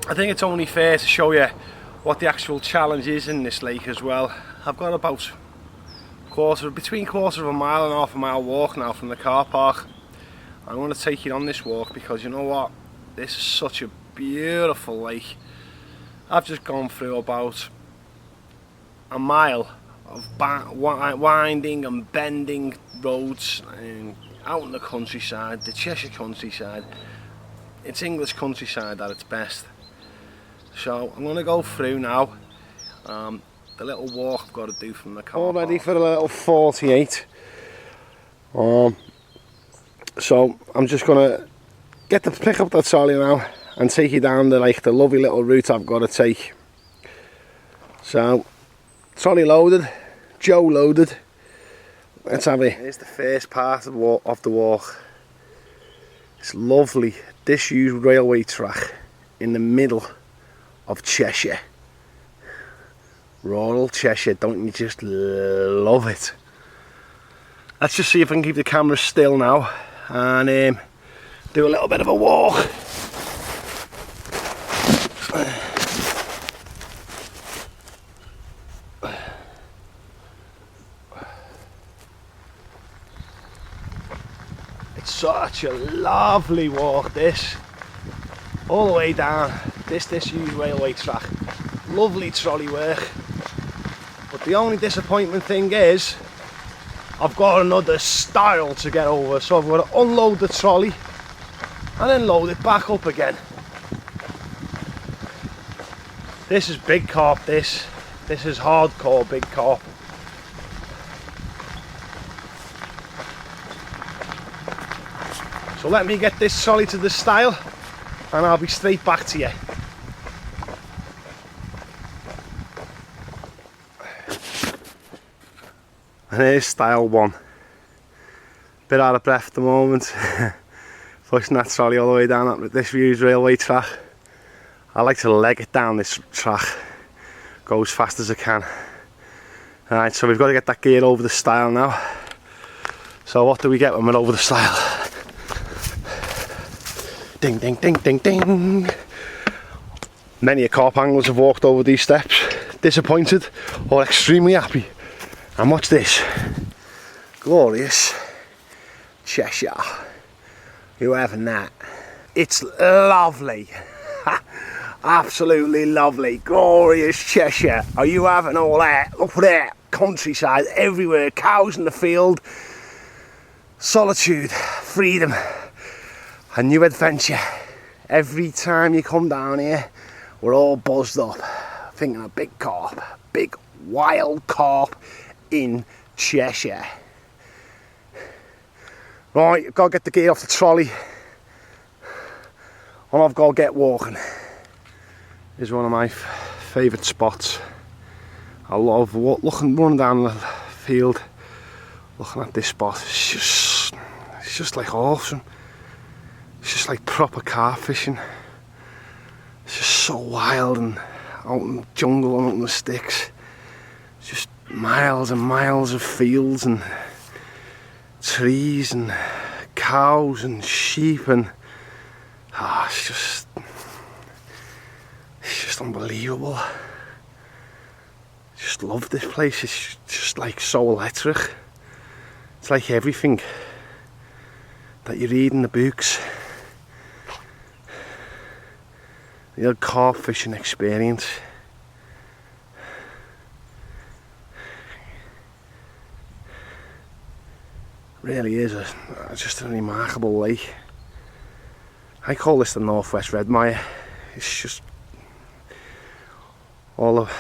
I think it's only fair to show you what the actual challenge is in this lake as well. I've got about between quarter of a mile and half a mile walk now from the car park. I want to take you on this walk because you know what? This is such a beautiful lake. I've just gone through about a mile of winding and bending roads and out in the countryside, the Cheshire countryside. It's English countryside at its best. So I'm going to go through now the little walk I've got to do from the car. All ready for a little 48. So I'm just going to pick up that trolley now and take you down the lovely little route I've got to take. So trolley loaded, Joe loaded. Let's have it. Here's the first part of the walk. It's lovely disused railway track in the middle of Cheshire. Rural Cheshire, don't you just love it? Let's just see if I can keep the camera still now and do a little bit of a walk. It's such a lovely walk, this, all the way down this disused railway track. Lovely trolley work, but the only disappointment thing is I've got another stile to get over, so I've got to unload the trolley and then load it back up again. This is big carp, this is hardcore big carp. So let me get this trolley to the stile and I'll be straight back to you. And here's stile one. Bit out of breath at the moment. Pushing that trolley all the way down this used railway track. I like to leg it down this track. Go as fast as I can. Alright, so we've got to get that gear over the stile now. So what do we get when we're over the stile? Ding, ding, ding, ding, ding. Many a carp anglers have walked over these steps, disappointed or extremely happy. And watch this, glorious Cheshire. You're having that. It's lovely, absolutely lovely, glorious Cheshire. Are you having all that? Look at that, countryside everywhere, cows in the field, solitude, freedom, a new adventure. Every time you come down here, we're all buzzed up, thinking of big carp, big wild carp in Cheshire. Right, I've got to get the gear off the trolley and I've got to get walking. This is one of my favourite spots. I love running down the field, looking at this spot. It's just like awesome. It's just like proper carp fishing. It's just so wild and out in the jungle and out in the sticks. It's just miles and miles of fields and trees and cows and sheep and it's just unbelievable. I just love this place. It's just like so electric. It's like everything that you read in the books. The old carp fishing experience. Really is just a remarkable lake. I call this the Northwest Redmire. It's just all the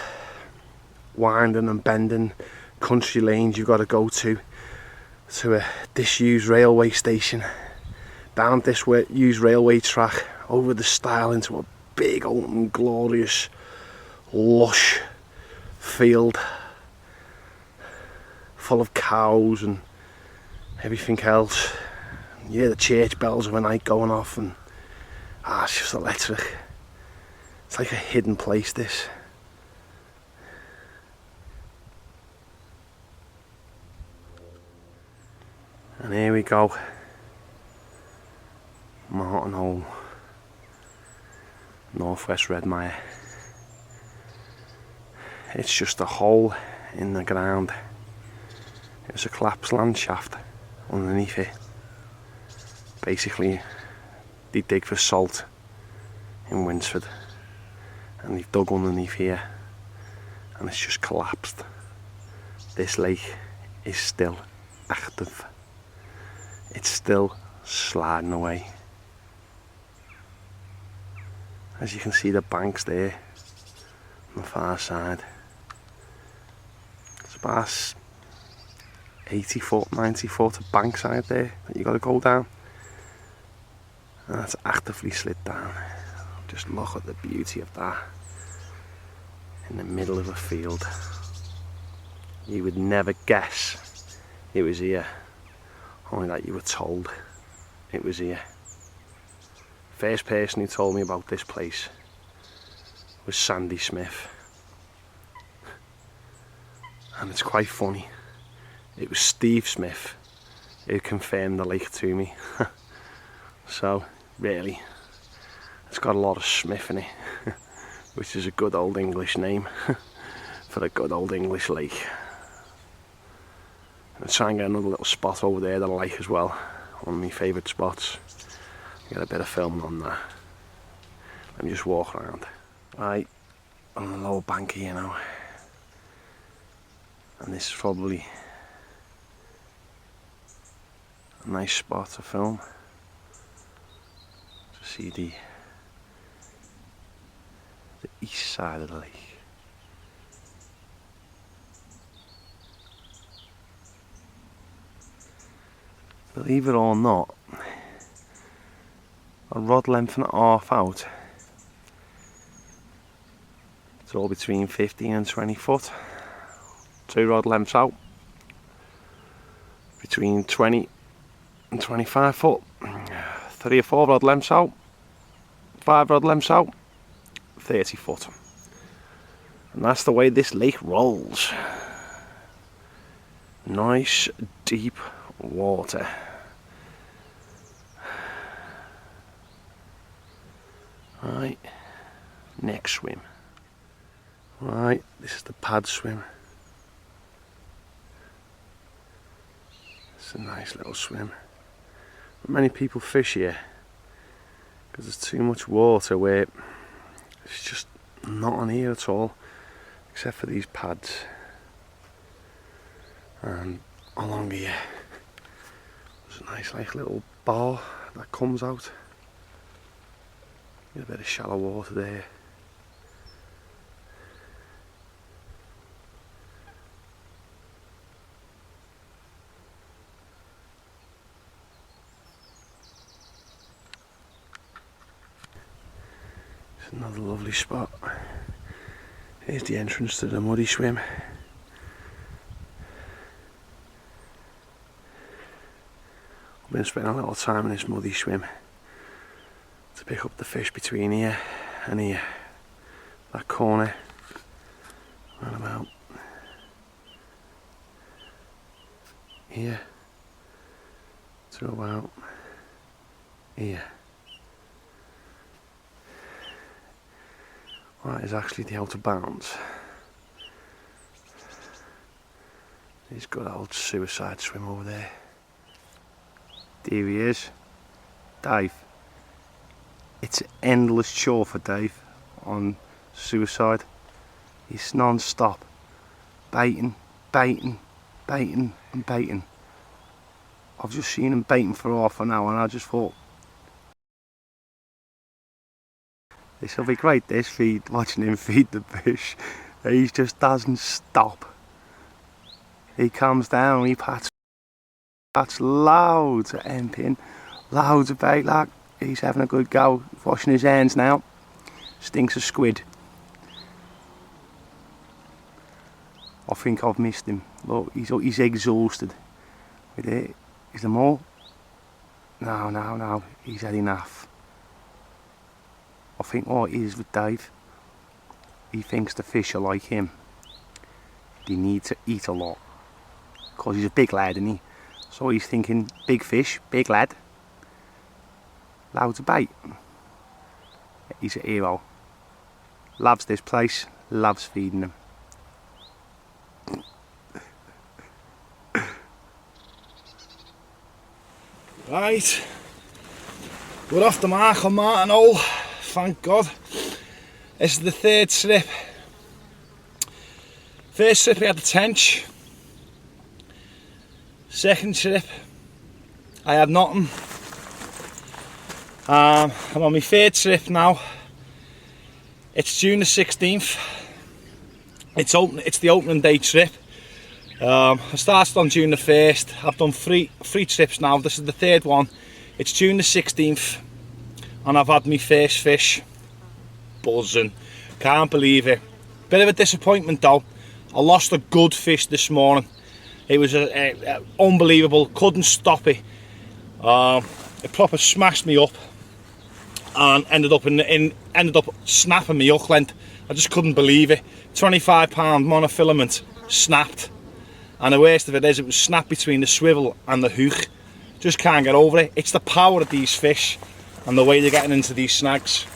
winding and bending country lanes you've got to go to a disused railway station, down this used railway track, over the stile into a big open glorious lush field full of cows and everything else. You hear the church bells of a night going off and it's just electric. It's like a hidden place, this. And here we go, Marton home. northwest red mire. It's just a hole in the ground. It's a collapsed land shaft underneath it. Basically, they dig for salt in Winsford, and they've dug underneath here, and it's just collapsed. This lake is still active. It's still sliding away. As you can see, the banks there on the far side. It's about 80 foot, 90 foot of bankside there that you got to go down, and that's actively slid down. Just look at the beauty of that in the middle of a field. You would never guess it was here, only that you were told it was here. First person who told me about this place was Sandy Smith, and it's quite funny, it was Steve Smith who confirmed the lake to me. So really, it's got a lot of Smith in it, which is a good old English name for a good old English lake. I'll try and get another little spot over there that I like as well, one of my favourite spots. Get a bit of filming on that. Let me just walk around. Right, on the lower bank here now, and this is probably a nice spot to film, to see the east side of the lake. Believe it or not, a rod length and a half out, it's all between 15 and 20 foot. 2 rod lengths out, between 20 and 25 foot. 3 or 4 rod lengths out, 5 rod lengths out, 30 foot. And that's the way this lake rolls. Nice deep water. Right, next swim. Right, this is the pad swim. It's a nice little swim. Not many people fish here because there's too much water where it's just not on here at all, except for these pads. And along here there's a nice like little bar that comes out. Get a bit of shallow water there. It's another lovely spot. Here's the entrance to the muddy swim. I've been spending a little time in this muddy swim to pick up the fish between here and here. That corner, right about here to about here. That is actually the outer bounds. He's got an old suicide swim over there. There he is, Dave. It's an endless chore for Dave on suicide. He's non-stop baiting, baiting, baiting and baiting. I've just seen him baiting for half an hour and I just thought, this will be great, this feed, watching him feed the fish. He just doesn't stop. He comes down, he pats loads of end-pin, loads of bait, like he's having a good go, washing his hands now. Stinks of squid. I think I've missed him. Look, he's exhausted. With it, is there more? No, he's had enough. I think what it is with Dave, he thinks the fish are like him. They need to eat a lot. Because he's a big lad, isn't he? So he's thinking, big fish, big lad, loads of bait. He's a hero. Loves this place, loves feeding them. Right, we're off the mark on Marton hole, thank God. This is the third strip. First strip we had the tench. Second strip I had nothing. I'm on my third strip now. It's June the 16th. It's the opening day trip. I started on June the 1st. I've done three trips now. This is the third one. It's June the 16th and I've had my first fish. Buzzing. Can't believe it. Bit of a disappointment though. I lost a good fish this morning. It was unbelievable. Couldn't stop it. It proper smashed me up and ended up snapping my hook length. I just couldn't believe it. 25 pound monofilament snapped. And the worst of it is, it was snapped between the swivel and the hook. Just can't get over it. It's the power of these fish and the way they're getting into these snags.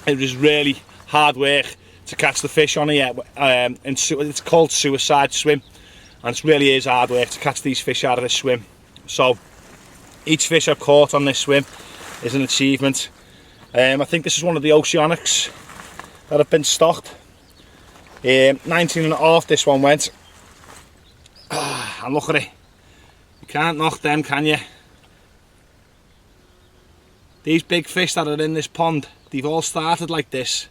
It was really hard work to catch the fish on here. It's called suicide swim. And it really is hard work to catch these fish out of this swim. So, each fish I've caught on this swim is an achievement. I think this is one of the oceanics that have been stocked. 19.5 this one went. And look at it. You can't knock them, can you? These big fish that are in this pond, they've all started like this.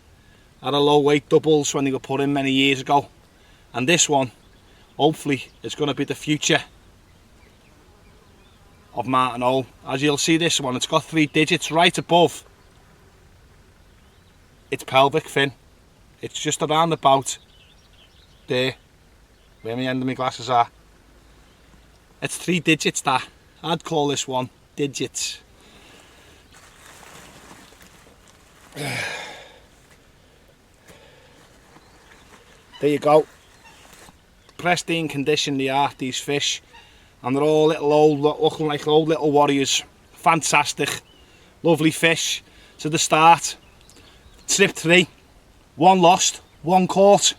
At a low weight doubles when they were put in many years ago. And this one, hopefully, is going to be the future of Marton hole. As you'll see, this one, it's got 3 digits right above its pelvic fin. It's just around about there, where my end of my glasses are. It's 3 digits, that. I'd call this one digits. There you go. Pristine condition they are, these fish. And they're all looking like old little warriors. Fantastic. Lovely fish to the start. Trip 3. 1 lost, 1 caught.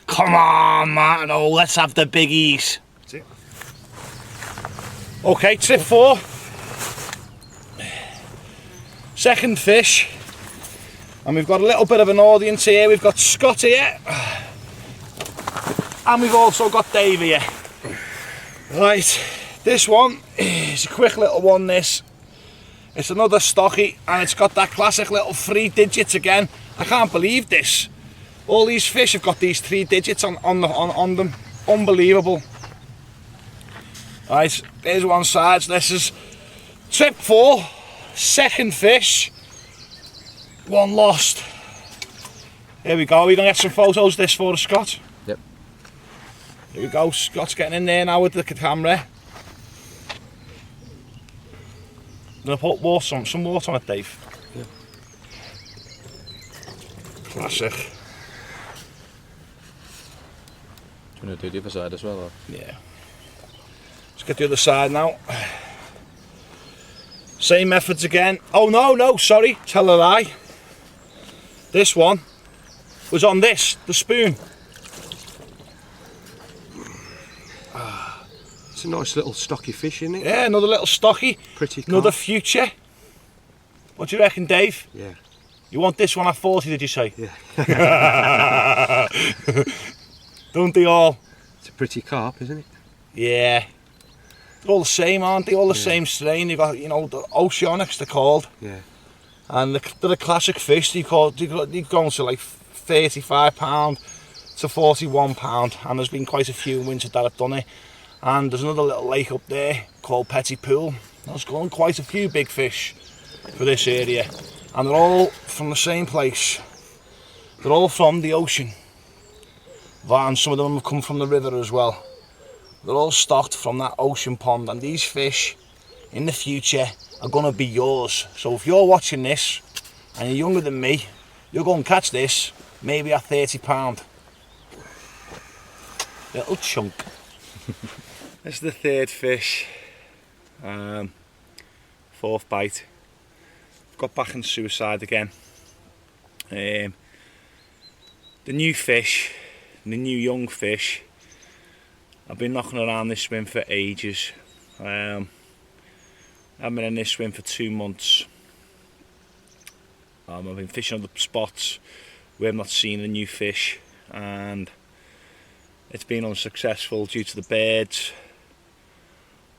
Come on, Marton hole, let's have the biggies. That's it. Okay, trip 4. Second fish. And we've got a little bit of an audience here. We've got Scott here. And we've also got Dave here. Right, this one is a quick little one, this. It's another stocky and it's got that classic little 3 digits again. I can't believe this. All these fish have got these 3 digits on them. Unbelievable. Right, there's one side. This is trip 4, second fish. 1 lost. Here we go. We're going to get some photos of this for us, Scott. Yep. Here we go. Scott's getting in there now with the camera. I'm going to put some water on it, Dave. Yeah. Classic. Do you want to do the other side as well? Or? Yeah. Let's get the other side now. Same methods again. Oh no, sorry, tell a lie. This one was on this, the spoon. It's a nice little stocky fish, isn't it? Yeah, another little stocky. Pretty carp. Another future. What do you reckon, Dave? Yeah. You want this one at 40, did you say? Yeah. Don't they all? It's a pretty carp, isn't it? Yeah. They're all the same, aren't they? All the same strain. You've got, you know, the oceanics they're called. Yeah. And they're a classic fish. They're going to like £35 to £41, and there's been quite a few winters that have done it. And there's another little lake up there called Petty Pool. There's gone quite a few big fish for this area, and they're all from the same place. They're all from the ocean, and some of them have come from the river as well. They're all stocked from that ocean pond, and these fish in the future are going to be yours. So if you're watching this and you're younger than me, you'll go and catch this maybe at £30. Little chunk. This is the third fish. 4th bite. Got back in suicide again. the new fish, the new young fish. I've been knocking around this swim for ages. I've been in this swim for 2 months. I've been fishing other spots where I've not seen the new fish, and it's been unsuccessful due to the birds.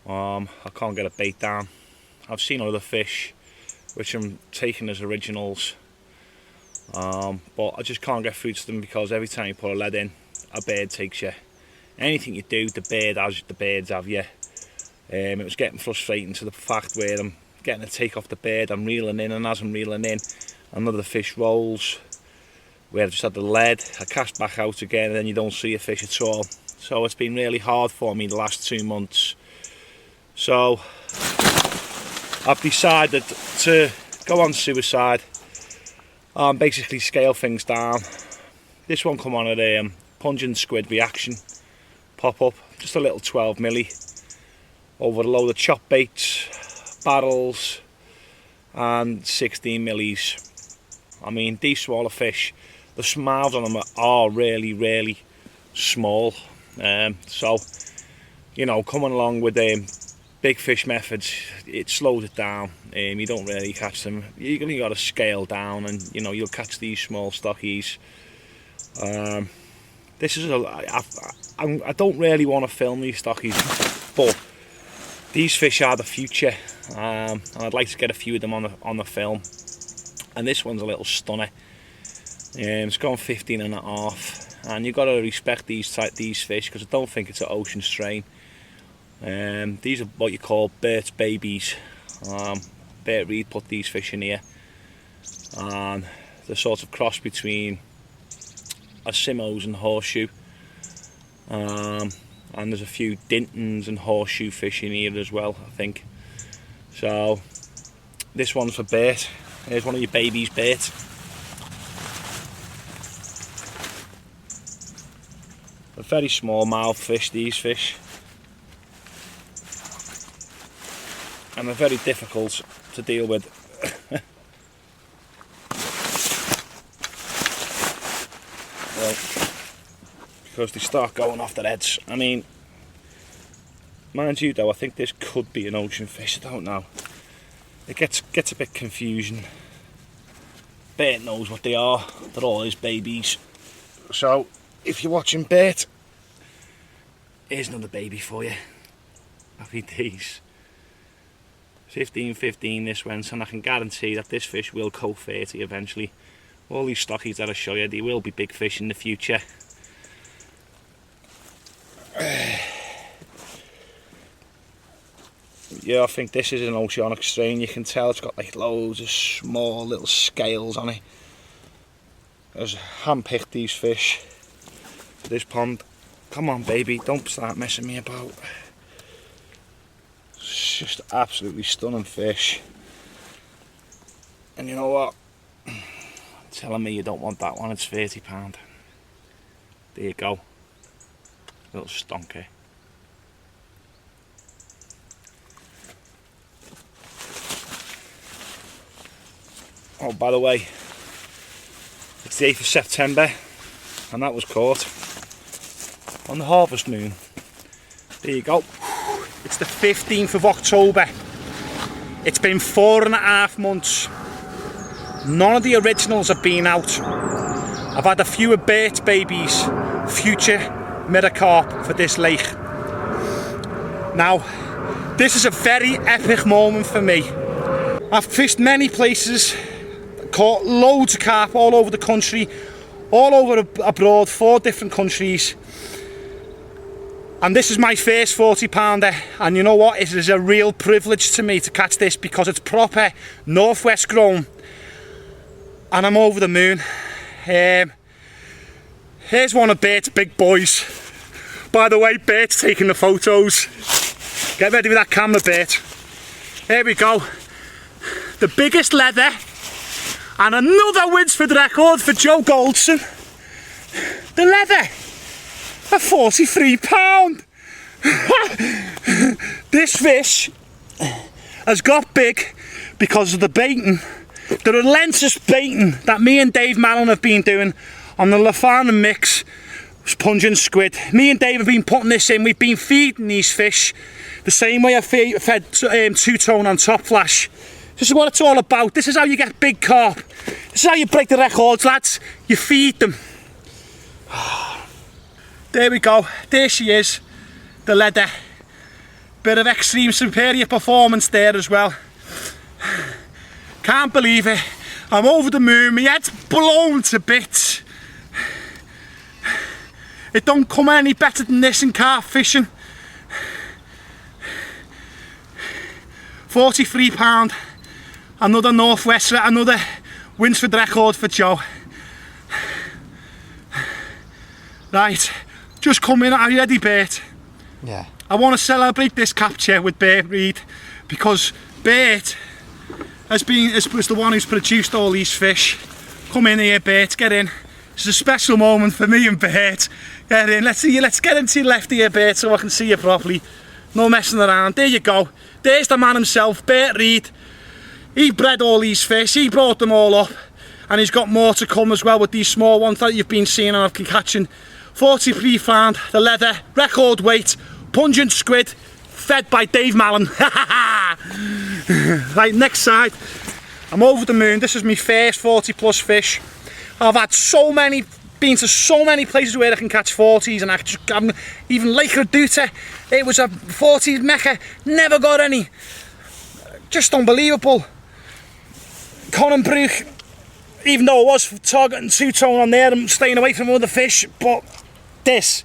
I can't get a bait down. I've seen other fish which I'm taking as originals, but I just can't get through to them because every time you put a lead in, a bird takes you. Anything you do, the birds have you. It was getting frustrating to the fact where I'm getting a take off the bird, I'm reeling in, and as I'm reeling in, another fish rolls where I just had the lead. I cast back out again, and then you don't see a fish at all. So it's been really hard for me the last 2 months. So I've decided to go on suicide and basically scale things down. This one come on at a pungent squid reaction pop up, just a little 12 milli over a load of chop baits, barrels and 16 millis. I mean, these smaller fish, the mouths on them are really small. So, you know, coming along with big fish methods, it slows it down. You don't really catch them. You only got to scale down, and you know you'll catch these small stockies. This is I don't really want to film these stockies, but these fish are the future, and I'd like to get a few of them on the film. And this one's a little stunner. It's gone 15.5, and you've got to respect these fish because I don't think it's an ocean strain. These are what you call Bert's babies. Bert Reed put these fish in here, and they're sort of cross between a Simos and horseshoe. And there's a few Dintons and horseshoe fish in here as well, I think. So this one's for Bert. Here's one of your babies, Bert. A very small mouth fish, these fish. And they're very difficult to deal with. Well, because they start going off their heads. I mean, mind you though, I think this could be an ocean fish, I don't know. It gets a bit confusing. Bert knows what they are, they're all his babies. So, if you're watching Bert, here's another baby for you. Happy days. 15 this went, and I can guarantee that this fish will go 30 eventually. All these stockies that I show you, they will be big fish in the future. Yeah, I think this is an oceanic strain. You can tell it's got like loads of small little scales on it. I've hand-picked these fish for this pond. Come on baby, don't start messing me about. It's just absolutely stunning fish. And you know what? Telling me you don't want that one, it's £30. There you go. Little stonker. Oh, by the way, it's the 8th of September, and that was caught on the harvest moon. There you go. It's the 15th of October. It's been 4.5 months. None of the originals have been out. I've had a few of Bert's babies, future metacarp for this lake. Now, this is a very epic moment for me. I've fished many places, caught loads of carp all over the country, all over abroad, 4 different countries. And this is my first 40 pounder, and you know what, it is a real privilege to me to catch this because it's proper northwest grown, and I'm over the moon. Here's one of Bert's big boys. By the way, Bert's taking the photos. Get ready with that camera, Bert. Here we go. The biggest leather, and another Winsford record for Joe Goldson. The leather, a £43. This fish has got big because of the baiting, the relentless baiting that me and Dave Mallon have been doing on the Lafana mix pungent squid. Me and Dave have been putting this in. We've been feeding these fish the same way I fed two-tone on Top Flash. This is what it's all about. This is how you get big carp. This is how you break the records, lads. You feed them. There we go. There she is, the leather. Bit of extreme superior performance there as well. Can't believe it. I'm over the moon. My head's blown to bits. It don't come any better than this in carp fishing. £43. Another Northwest, another Winsford record for Joe. Right, just come in. Are you ready, Bert? Yeah. I want to celebrate this capture with Bert Reid because Bert was the one who's produced all these fish. Come in here, Bert, get in. It's a special moment for me and Bert. Get in, let's get into your left here, Bert, so I can see you properly. No messing around. There you go. There's the man himself, Bert Reid. He bred all these fish, he brought them all up, and he's got more to come as well with these small ones that you've been seeing and I've been catching. 43 the leather, record weight, pungent squid, fed by Dave Mallon. Right, next side. I'm over the moon. This is my first 40 plus fish. I've had been to so many places where I can catch 40s, and even Lake Reduta, it was a 40s mecca, never got any. Just unbelievable. Connenbrook, even though I was targeting two-tone on there, I'm staying away from other fish, but this,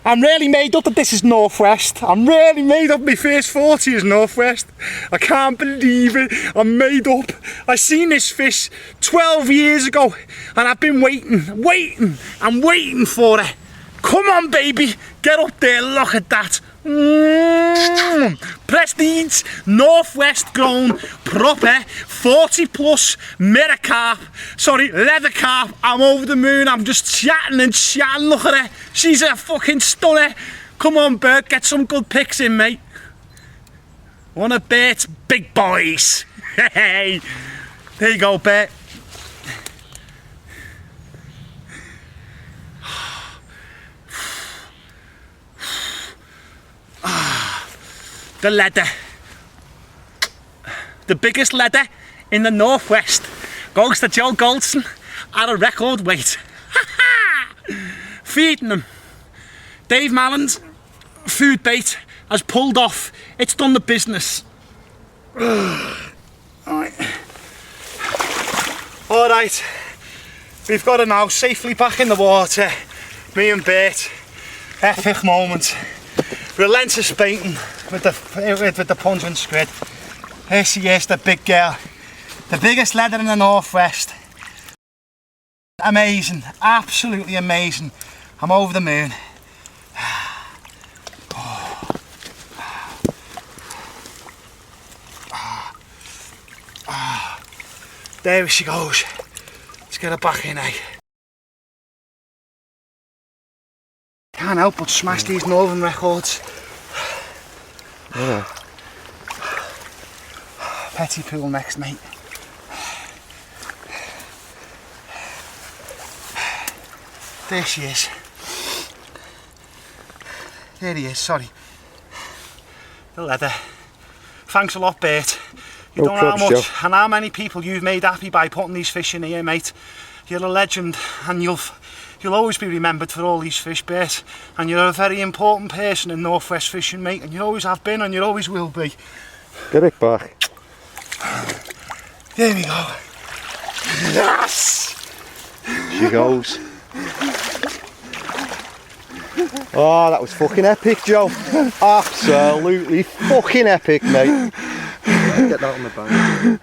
I'm really made up that this is Northwest. I'm really made up my first 40 is Northwest. I can't believe it. I'm made up. I seen this fish 12 years ago and I've been waiting for it. Come on, baby, get up there, look at that. Prestige, Northwest grown, proper, 40 plus mirror carp, sorry, leather carp. I'm over the moon, I'm just chatting, look at her. She's a fucking stunner. Come on, Bert, get some good pics in, mate. One of Bert's big boys. Hey, there you go, Bert. The leather, the biggest leather in the Northwest goes to Joe Goldson at a record weight. Feeding them. Dave Mallon's food bait has pulled off. It's done the business. Alright, we've got her now safely back in the water. Me and Bert, epic moment. Relentless baiting with the pungent squid. Here she is, the big girl. The biggest leather in the Northwest. Amazing, absolutely amazing. I'm over the moon. There she goes. Let's get her back in, eh? Can't help but smash these northern records. Yeah. Petty pool next, mate. There she is. There he is, sorry. The leather. Thanks a lot, Bert. You don't know how much and how many people you've made happy by putting these fish in here, mate. You're a legend, and you'll always be remembered for all these fish, Bert. And you're a very important person in Northwest fishing, mate. And you always have been, and you always will be. Get it back. There we go. Yes! She goes. Oh, that was fucking epic, Joe. Absolutely fucking epic, mate. Get that on the bank.